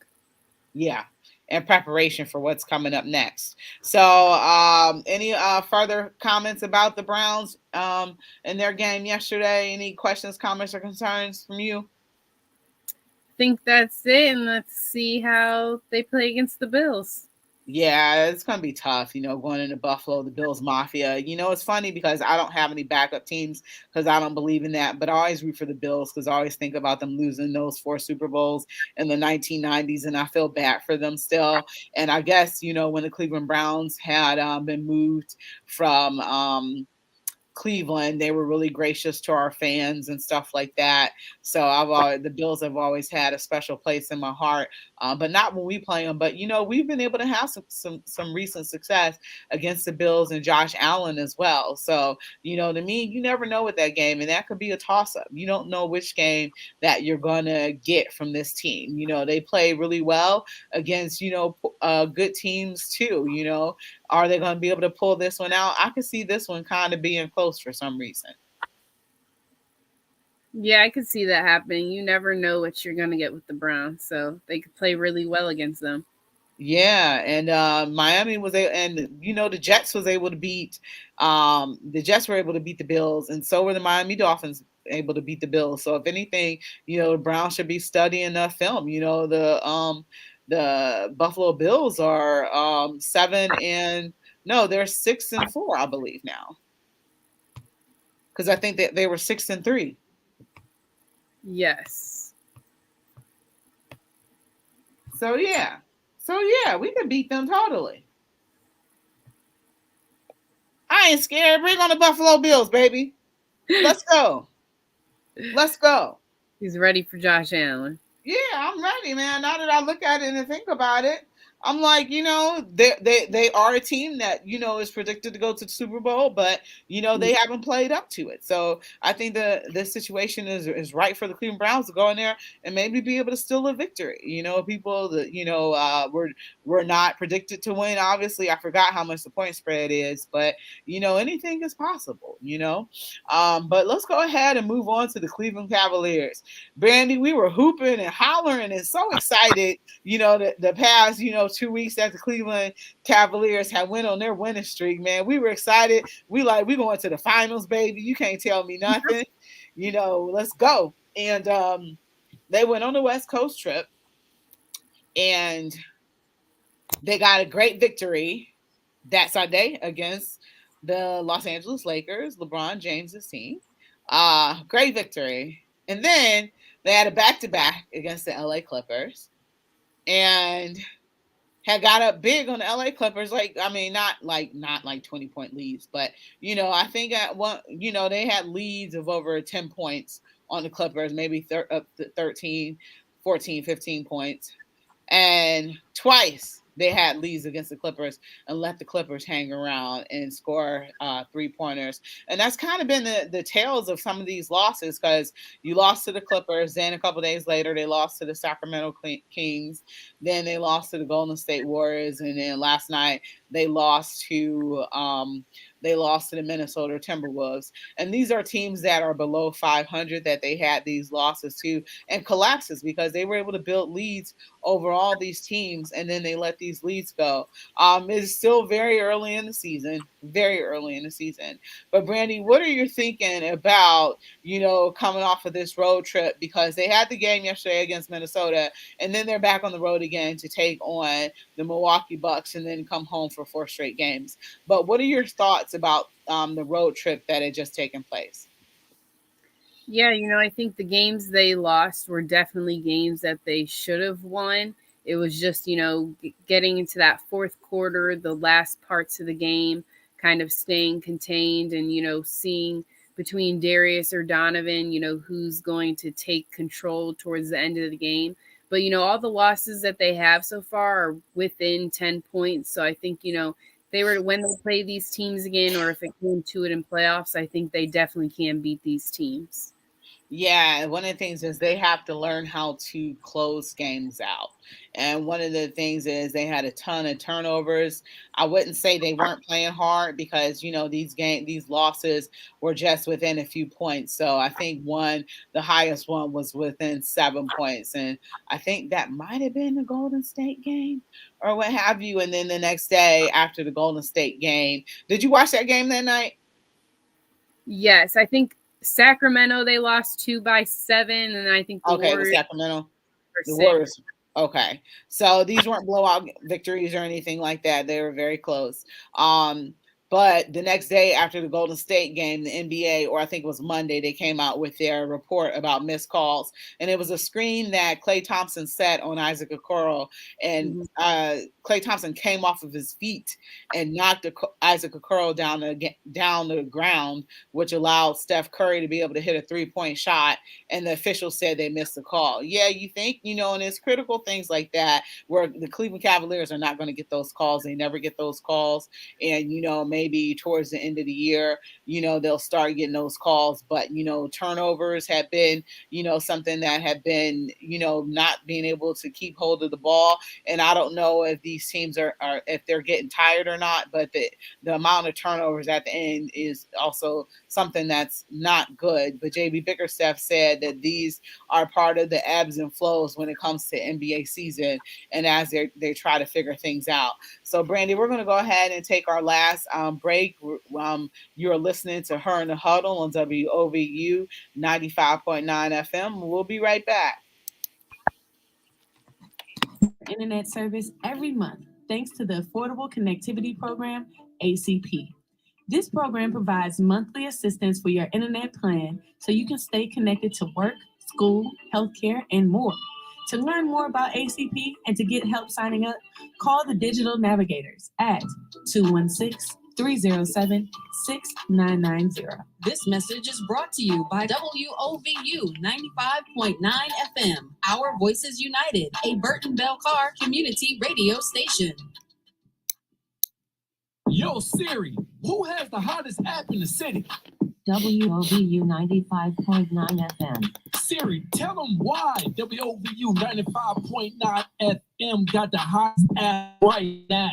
Yeah, in preparation for what's coming up next. So, any further comments about the Browns in their game yesterday? Any questions, comments, or concerns from you? Think that's it, and let's see how they play against the Bills. Yeah, it's gonna be tough, going into Buffalo, the Bills Mafia. It's funny because I don't have any backup teams because I don't believe in that, but I always root for the Bills because I always think about them losing those 4 Super Bowls in the 1990s, and I feel bad for them still. And I guess when the Cleveland Browns had been moved from Cleveland, they were really gracious to our fans and stuff like that. So the Bills have always had a special place in my heart, but not when we play them. But we've been able to have some recent success against the Bills and Josh Allen as well. So to me, you never know with that game, and that could be a toss up. You don't know which game that you're gonna get from this team. They play really well against good teams too. Are they going to be able to pull this one out? I could see this one kind of being close for some reason. Yeah, I could see that happening. You never know what you're going to get with the Browns, so they could play really well against them. Yeah, and Miami was and the Jets was able to beat the Jets were able to beat the Bills, and so were the Miami Dolphins able to beat the Bills. So if anything, the Browns should be studying film. The Buffalo Bills are they're 6-4, I believe now, because I think that they were 6-3. Yes. So yeah, we can beat them totally. I ain't scared. Bring on the Buffalo Bills, baby. Let's go. Let's go. He's ready for Josh Allen. Yeah, I'm ready, man. Now that I look at it and think about it, I'm like, they are a team that is predicted to go to the Super Bowl, but they haven't played up to it. So I think this situation is right for the Cleveland Browns to go in there and maybe be able to steal a victory. People that were not predicted to win. Obviously, I forgot how much the point spread is, but anything is possible. But let's go ahead and move on to the Cleveland Cavaliers. Brandy, we were hooping and hollering and so excited, the past, 2 weeks that the Cleveland Cavaliers had went on their winning streak, man. We were excited. We going to the finals, baby. You can't tell me nothing. Let's go. And they went on the West Coast trip and they got a great victory that Sunday against the Los Angeles Lakers, LeBron James's team. Great victory. And then they had a back-to-back against the LA Clippers and had got up big on the LA Clippers. Not like 20-point leads, but I think at one, they had leads of over 10 points on the Clippers, maybe up to 13, 14, 15 points. And twice they had leads against the Clippers and let the Clippers hang around and score 3-pointers. And that's kind of been the tales of some of these losses, because you lost to the Clippers, then a couple days later they lost to the Sacramento Kings, then they lost to the Golden State Warriors, and then last night they lost to they lost to the Minnesota Timberwolves. And these are teams that are below 500 that they had these losses to, and collapses because they were able to build leads over all these teams, and then they let these leads go. It's still very early in the season, very early in the season. But Brandy, what are you thinking about, coming off of this road trip, because they had the game yesterday against Minnesota, and then they're back on the road again to take on the Milwaukee Bucks, and then come home for 4 straight games. But what are your thoughts about the road trip that had just taken place? Yeah, I think the games they lost were definitely games that they should have won. It was just, getting into that fourth quarter, the last parts of the game, kind of staying contained and, seeing between Darius or Donovan, who's going to take control towards the end of the game. But, all the losses that they have so far are within 10 points. So I think, they were, when they play these teams again, or if it came to it in playoffs, I think they definitely can beat these teams. Yeah, one of the things is they have to learn how to close games out. And one of the things is they had a ton of turnovers. I wouldn't say they weren't playing hard, because these losses were just within a few points. So I think the highest one was within 7 points, and I think that might have been the Golden State game or what have you. And then the next day after the Golden State game, did you watch that game that night? Yes, I think Sacramento, they lost 2-7, and I think the Okay, the Warriors Sacramento. were The 6. Warriors. Okay. So these weren't blowout victories or anything like that. They were very close. But the next day after the Golden State game, the NBA, or I think it was Monday, they came out with their report about missed calls. And it was a screen that Klay Thompson set on Isaac Okoro. And Klay Thompson came off of his feet and knocked Isaac Okoro down the ground, which allowed Steph Curry to be able to hit a 3-point shot. And the official said they missed the call. Yeah, you think, and it's critical things like that where the Cleveland Cavaliers are not going to get those calls. They never get those calls. And, maybe towards the end of the year, they'll start getting those calls. But, turnovers have been, something that have been, not being able to keep hold of the ball. And I don't know if these teams are if they're getting tired or not, but the amount of turnovers at the end is also something that's not good. But JB Bickerstaff said that these are part of the ebbs and flows when it comes to NBA season, and as they try to figure things out. So, Brandy, we're going to go ahead and take our last break. You're listening to Her in the Huddle on WOVU 95.9 FM. We'll be right back. Internet service every month thanks to the Affordable Connectivity Program, ACP. This program provides monthly assistance for your internet plan so you can stay connected to work, school, healthcare, and more. To learn more about ACP and to get help signing up, call the Digital Navigators at 216-307-6990. This message is brought to you by WOVU 95.9 FM, Our Voices United, a Burton Bell Carr community radio station. Yo, Siri, who has the hottest app in the city? WOVU 95.9 FM. Siri, tell them why WOVU 95.9 FM got the hottest app right now.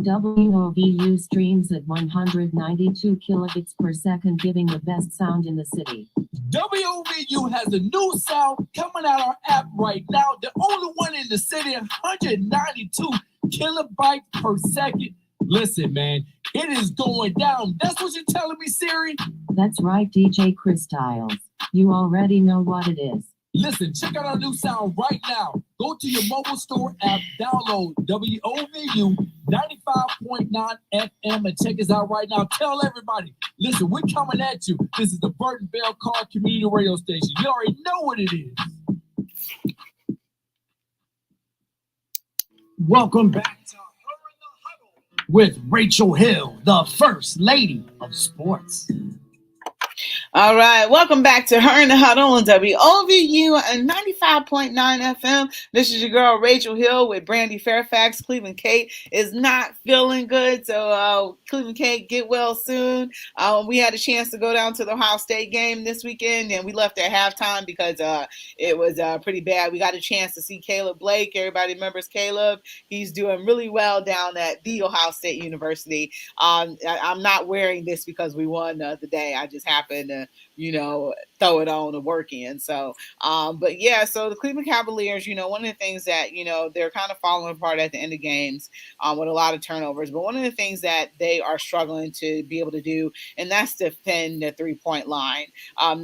WOVU streams at 192 kilobits per second, giving the best sound in the city. WOVU has a new sound coming out our app right now. The only one in the city, 192 kilobytes per second. Listen, man, it is going down. That's what you're telling me, Siri? That's right, DJ Chris Styles. You already know what it is. Listen, check out our new sound right now. Go to your mobile store app, download WOVU 95.9 FM, and check us out right now. Tell everybody, listen, we're coming at you. This is the Burton Bell Carr community radio station. You already know what it is. Welcome back to with Rachel Hill, the First Lady of Sports. All right, welcome back to Her in the Huddle on WOVU and 95.9 FM. This is your girl Rachel Hill with Brandy Fairfax. Cleveland Kate is not feeling good, so Cleveland Kate, get well soon. We had a chance to go down to the Ohio State game this weekend, and we left at halftime because it was pretty bad. We got a chance to see Caleb Blake. Everybody remembers Caleb. He's doing really well down at the Ohio State University. I'm not wearing this because we won the day. I just happened to, throw it on and work in. So, but yeah, so the Cleveland Cavaliers, one of the things that, they're kind of falling apart at the end of games with a lot of turnovers. But one of the things that they are struggling to be able to do, and that's defend the 3-point line.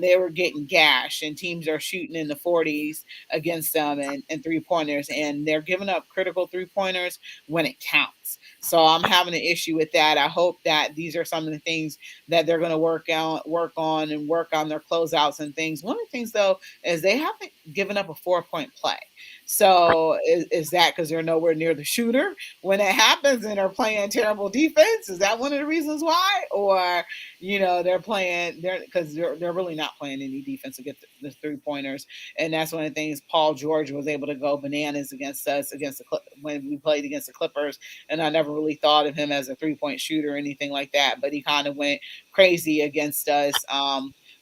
They were getting gashed, and teams are shooting in the 40s against them and 3-pointers, and they're giving up critical 3-pointers when it counts. So I'm having an issue with that. I hope that these are some of the things that they're going to work on their closeouts and things. One of the things though is they haven't given up a 4-point play. So is that because they're nowhere near the shooter when it happens and are playing terrible defense? Is that one of the reasons why? Or they're really not playing any defense against the 3-pointers, and that's one of the things. Paul George was able to go bananas against us when we played against the Clippers, and I never really thought of him as a 3-point shooter or anything like that, but he kind of went crazy against us.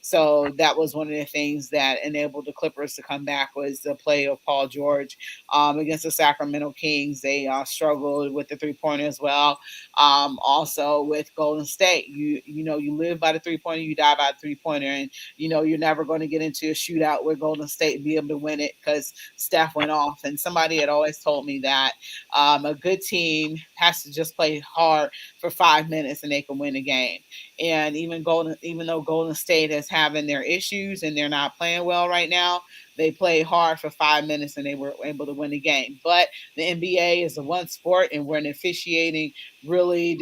So that was one of the things that enabled the Clippers to come back, was the play of Paul George against the Sacramento Kings. They struggled with the 3-pointer as well. Also with Golden State, you live by the 3-pointer, you die by the 3-pointer, and you're never going to get into a shootout with Golden State and be able to win it because Steph went off. And somebody had always told me that a good team has to just play hard for 5 minutes and they can win a game. And even though Golden State is having their issues and they're not playing well right now, they played hard for 5 minutes and they were able to win the game. But the NBA is a one sport, and when officiating really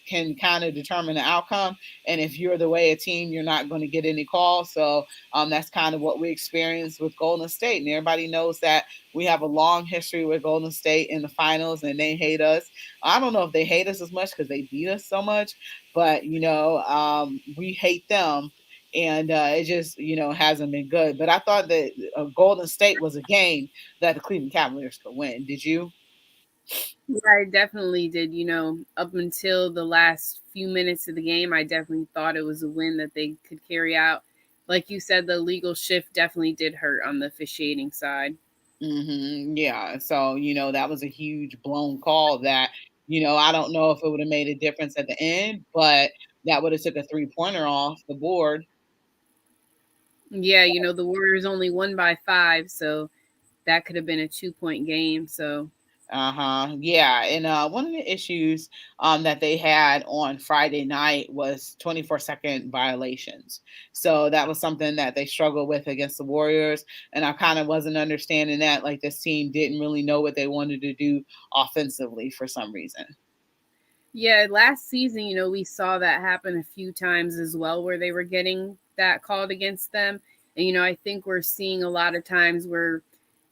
can kind of determine the outcome. And if you're the way a team, you're not going to get any calls. So that's kind of what we experienced with Golden State. And everybody knows that we have a long history with Golden State in the finals, and they hate us. I don't know if they hate us as much because they beat us so much, but we hate them, and it just hasn't been good. But I thought that Golden State was a game that the Cleveland Cavaliers could win. Did you? Yeah, I definitely did. Up until the last few minutes of the game, I definitely thought it was a win that they could carry out. Like you said, the legal shift definitely did hurt on the officiating side. Yeah. So that was a huge blown call that I don't know if it would have made a difference at the end, but that would have took a 3-pointer off the board. Yeah, the Warriors only won by 5, so that could have been a 2-point game. So Yeah. And one of the issues that they had on Friday night was 24-second violations. So that was something that they struggled with against the Warriors. And I kind of wasn't understanding that. Like, this team didn't really know what they wanted to do offensively for some reason. yeah, last season, we saw that happen a few times as well, where they were getting that called against them. And, I think we're seeing a lot of times where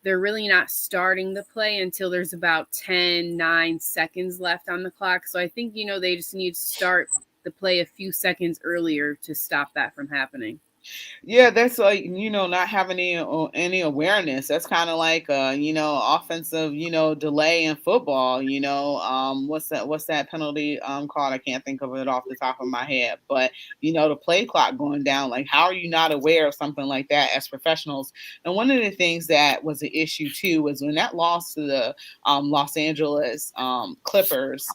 they're really not starting the play until there's about 9 seconds left on the clock. So I think, they just need to start the play a few seconds earlier to stop that from happening. Yeah, that's like, not having any awareness. That's kind of like offensive, delay in football. What's that penalty called? I can't think of it off the top of my head. But the play clock going down. Like, how are you not aware of something like that as professionals? And one of the things that was an issue too was when that loss to the Los Angeles Clippers,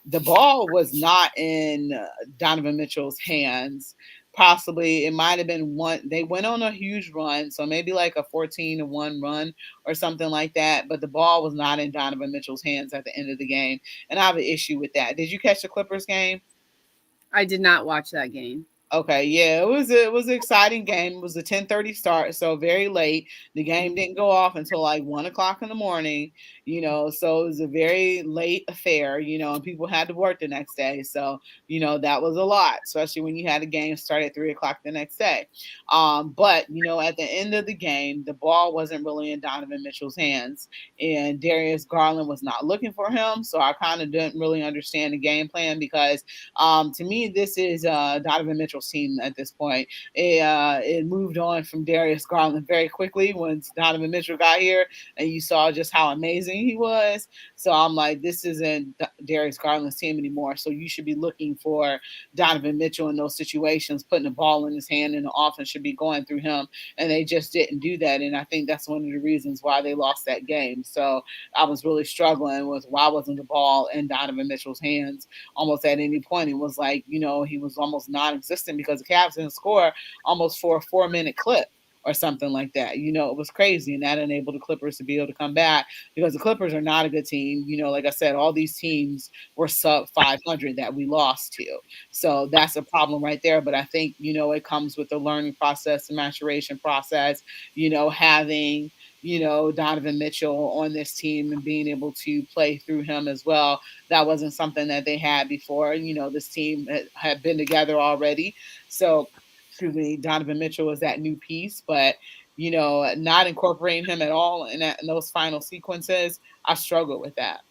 the ball was not in Donovan Mitchell's hands. Possibly it might have been one. They went on a huge run, so maybe like a 14-1 run or something like that, but the ball was not in Donovan Mitchell's hands at the end of the game, and I have an issue with that. Did you catch the Clippers game? I did not watch that game. Okay, yeah, it was an exciting game. It was a 10:30 start, so very late. The game didn't go off until like 1 o'clock in the morning, so it was a very late affair, and people had to work the next day. So, that was a lot, especially when you had a game start at 3 o'clock the next day. But at the end of the game, the ball wasn't really in Donovan Mitchell's hands, and Darius Garland was not looking for him. So I kind of didn't really understand the game plan because to me, this is Donovan Mitchell Mitchell's team at this point. It moved on from Darius Garland very quickly once Donovan Mitchell got here, and you saw just how amazing he was. So I'm like, this isn't Darius Garland's team anymore. So you should be looking for Donovan Mitchell in those situations, putting the ball in his hand, and the offense should be going through him. And they just didn't do that. And I think that's one of the reasons why they lost that game. So I was really struggling with why wasn't the ball in Donovan Mitchell's hands almost at any point. It was like, he was almost non-existent because the Cavs didn't score almost for a 4-minute clip or something like that. It was crazy, and that enabled the Clippers to be able to come back because the Clippers are not a good team. Like I said, all these teams were sub 500 that we lost to. So that's a problem right there. But I think, it comes with the learning process, the maturation process, having Donovan Mitchell on this team and being able to play through him as well. That wasn't something that they had before. This team had been together already. So, excuse me, Donovan Mitchell was that new piece, but not incorporating him at all in those final sequences, I struggled with that.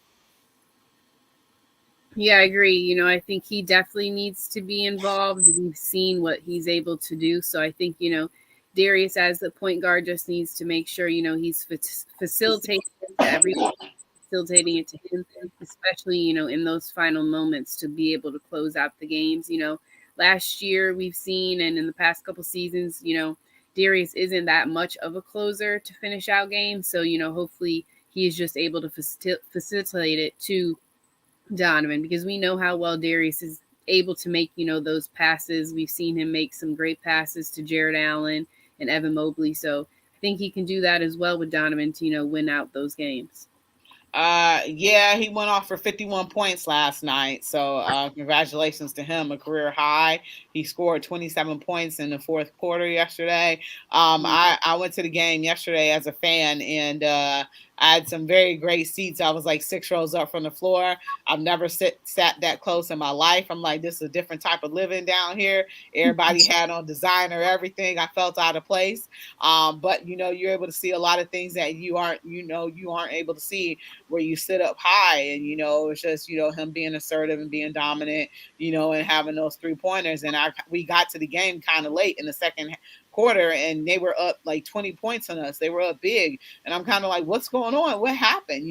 Yeah, I agree. I think he definitely needs to be involved. We've seen what he's able to do. So I think, Darius as the point guard just needs to make sure, he's facilitating it to everyone, facilitating it to him, especially, in those final moments to be able to close out the games. Last year we've seen, and in the past couple seasons, Darius isn't that much of a closer to finish out games. So, hopefully he is just able to facilitate it to Donovan, because we know how well Darius is able to make, those passes. We've seen him make some great passes to Jared Allen and Evan Mobley. So I think he can do that as well with Donovan to, win out those games. Yeah, he went off for 51 points last night. So congratulations to him, a career high. He scored 27 points in the fourth quarter yesterday. I went to the game yesterday as a fan, and I had some very great seats. I was like 6 rows up from the floor. I've never sat that close in my life. I'm like, this is a different type of living down here. Everybody had on designer, everything. I felt out of place. But you're able to see a lot of things that you aren't able to see where you sit up high. And it's just him being assertive and being dominant, and having those 3-pointers. And we got to the game kind of late in the second quarter, and they were up like 20 points on us. They were up big, and I'm kind of like, what's going on? What happened?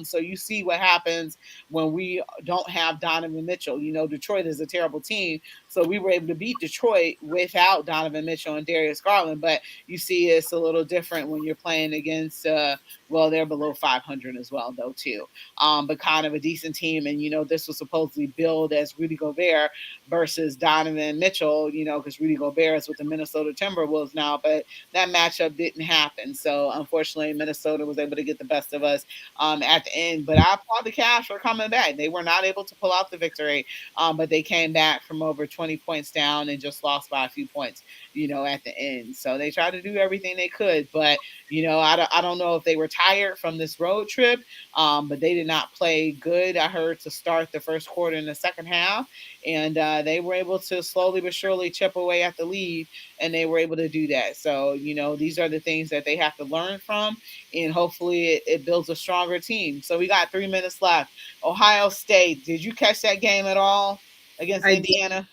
So you see what happens when we don't have Donovan Mitchell. Detroit is a terrible team, so we were able to beat Detroit without Donovan Mitchell and Darius Garland. But you see, it's a little different when you're playing against they're below 500 as well, though, too. But kind of a decent team. And, this was supposedly billed as Rudy Gobert versus Donovan Mitchell, because Rudy Gobert is with the Minnesota Timberwolves now. But that matchup didn't happen. So, unfortunately, Minnesota was able to get the best of us at the end. But I applaud the Cavs for coming back. They were not able to pull out the victory, but they came back from over 20 points down and just lost by a few points, at the end. So they tried to do everything they could. But, I don't know if they were tired from this road trip, but they did not play good, I heard, to start the first quarter in the second half. And they were able to slowly but surely chip away at the lead, and they were able to do that. So, these are the things that they have to learn from, and hopefully it builds a stronger team. So we got 3 minutes left. Ohio State, did you catch that game at all against Indiana?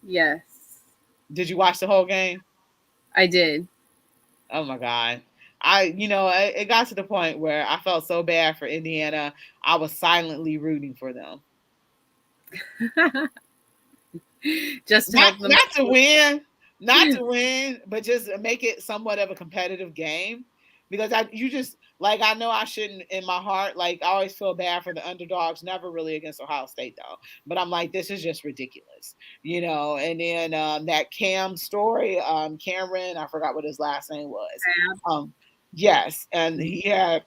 Yes. Did you watch the whole game? I did. Oh my God. It got to the point where I felt so bad for Indiana. I was silently rooting for them. Just to help them. Not to win, but just make it somewhat of a competitive game. Because I know I shouldn't in my heart. Like, I always feel bad for the underdogs, never really against Ohio State, though. But I'm like, this is just ridiculous, And then that Cam story, Cameron, I forgot what his last name was. Yes, and he had,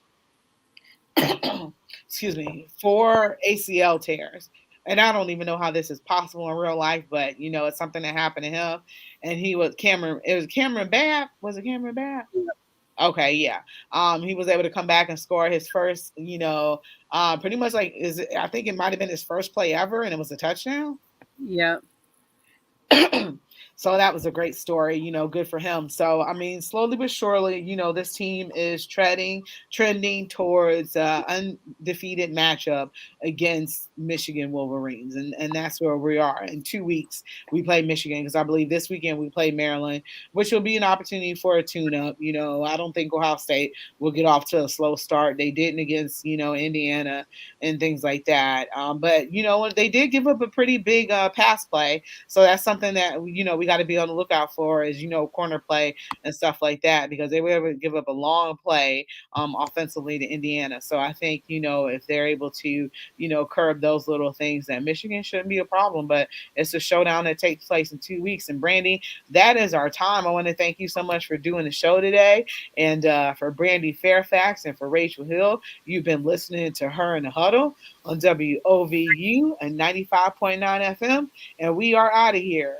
excuse me, 4 ACL tears. And I don't even know how this is possible in real life, but, it's something that happened to him. And it was Cameron Babb. Was it Cameron Babb? Okay, yeah. He was able to come back and score his first, pretty much I think it might have been his first play ever, and it was a touchdown. Yep. So that was a great story, good for him. So, I mean, slowly but surely, this team is trending towards undefeated matchup against Michigan Wolverines. And that's where we are. In 2 weeks, we play Michigan because I believe this weekend we play Maryland, which will be an opportunity for a tune-up. I don't think Ohio State will get off to a slow start. They didn't against, Indiana and things like that. But, they did give up a pretty big pass play. So that's something that, we got to be on the lookout for is, corner play and stuff like that, because they were able to give up a long play offensively to Indiana. So I think, if they're able to, curb those little things, that Michigan shouldn't be a problem. But it's a showdown that takes place in 2 weeks. And Brandy, that is our time. I want to thank you so much for doing the show today. And for Brandy Fairfax and for Rachel Hill, you've been listening to Her in the Huddle on WOVU and 95.9 FM. And we are out of here.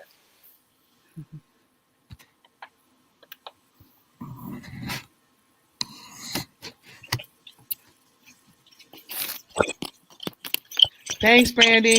Thanks, Brandy.